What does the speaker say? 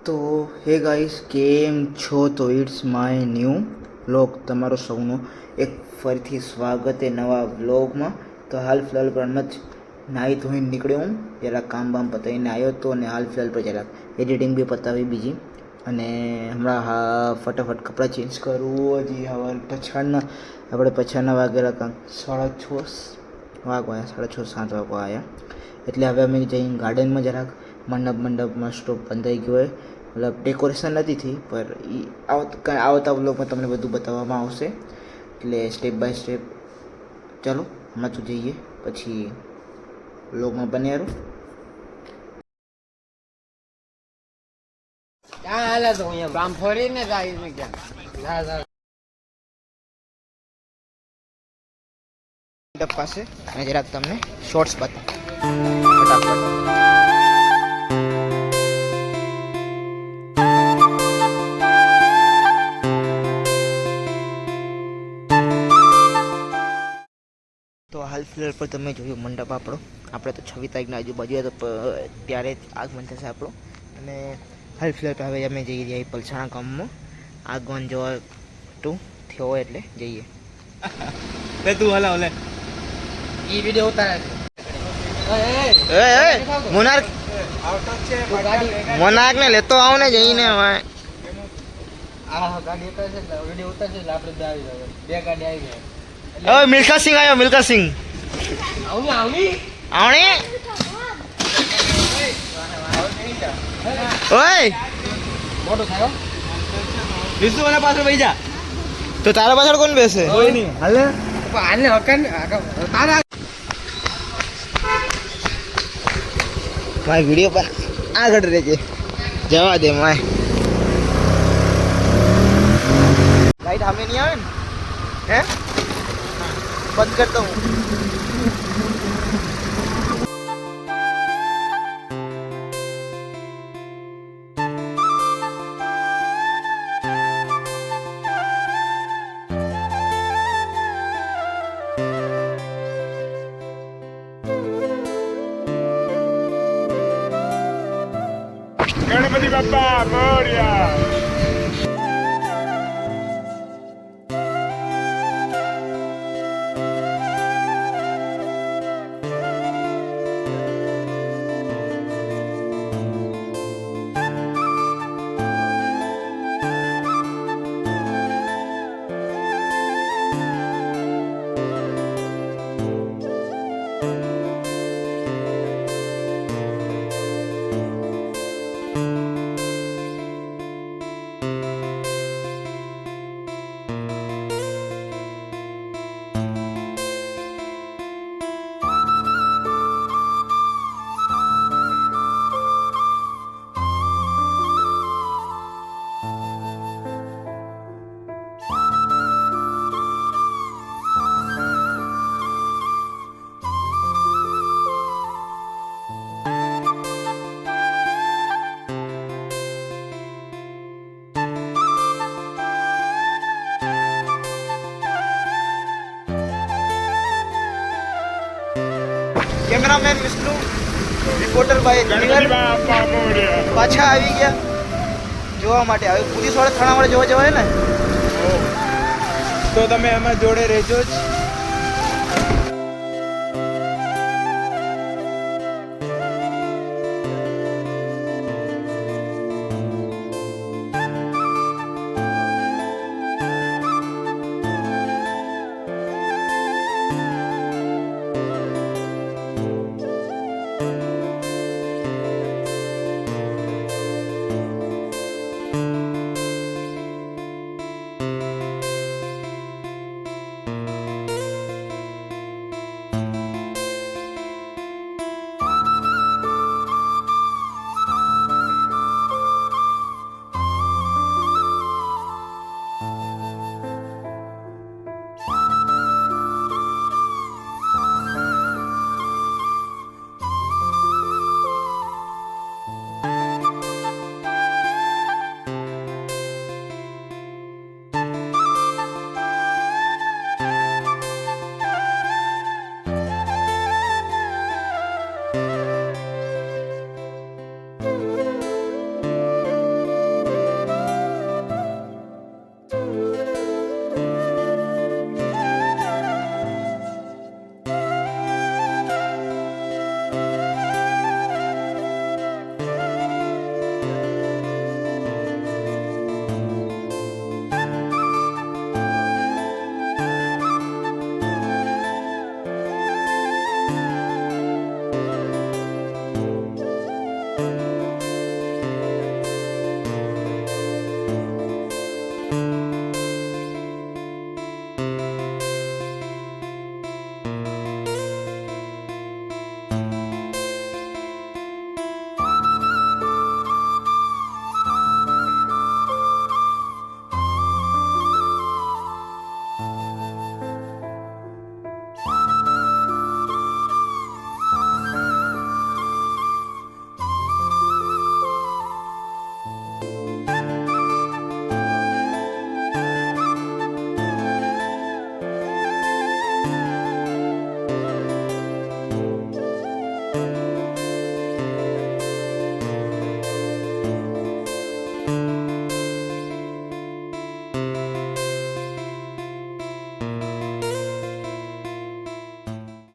તો હે ગાઈસ, કેમ છો? તો ઇટ્સ માય ન્યૂ વ્લોગ, તમારો સૌનો એક ફરીથી સ્વાગત એ નવા વ્લોગમાં. તો હાલ ફિલહાલ પર જ નાહી ધોઈને નીકળ્યો હું, જરાક કામ બામ પતાવીને આવ્યો હતો અને હાલ ફિલહાલ પર જરાક એડિટિંગ બી પતાવી બીજી, અને હમણાં ફટાફટ કપડાં ચેન્જ કરવું. હજી હવે પછાડના વાગેલા કાંક 6:30 વાગવા 6:30-7 વાગવા આવ્યા. એટલે હવે અમે જઈને ગાર્ડનમાં જરાક મંડપમાં સ્ટોપ બંધ થઈ ગયો હોય, મતલબ ડેકોરેશન નથી થઈ, પણ આવતા બ્લોગમાં તમને બધું બતાવવામાં આવશે. એટલે સ્ટેપ બાય સ્ટેપ ચાલો હમણાં તો જઈએ, પછી બ્લોગમાં બને યાર. મંડપ પાસે અને જરાક તમને શોર્ટ્સ બતાવ ફટાફટ. તો હાલ ફિલહાલ પર તમે જોયું મંડપ આપણે તો 26 તારીખના આજુબાજુ તો ત્યારે જ આગમન થશે આપણું. અને હાલ ફિલહાલ પર હવે અમે જઈ રહ્યા પલસાણા ગામમાં આગમન જોવા થયો હોય એટલે જઈએ. તું હલા ઓલે ઈ વિડિયો ઉતારે મોનાર્ક ને લેતો આવ ને જઈને હવે ગાડી ઉતારશે એટલે વિડિયો ઉતારશે એટલે આપણે બે આવી જાય, બે ગાડી આવી જાય. ઓય મિલ્ખા સિંહ આવ્યો, મિલ્ખા સિંહ આવણી આવણી ઓય મોટો થયો વિસુ અને પાછળ બેસી જા. તો તારા પાછળ કોણ બેસે? કોઈ નહીં હાલે આને હકન તારા માય વિડિયો પણ આગળ રહેજે, જવા દે માય. લાઈટ સામે નહીં આવે ને? હે બંધ કરતો હું. ગણપતિ બાપ્પા મોરયા. કેમેરામેન વિષ્ણુ, રિપોર્ટર ભાઈ પાછા આવી ગયા જોવા માટે. હવે પોલીસ વાળા થાણા વાળા જોવા જવાય ને, તો તમે એમાં જોડે રહેજો જ.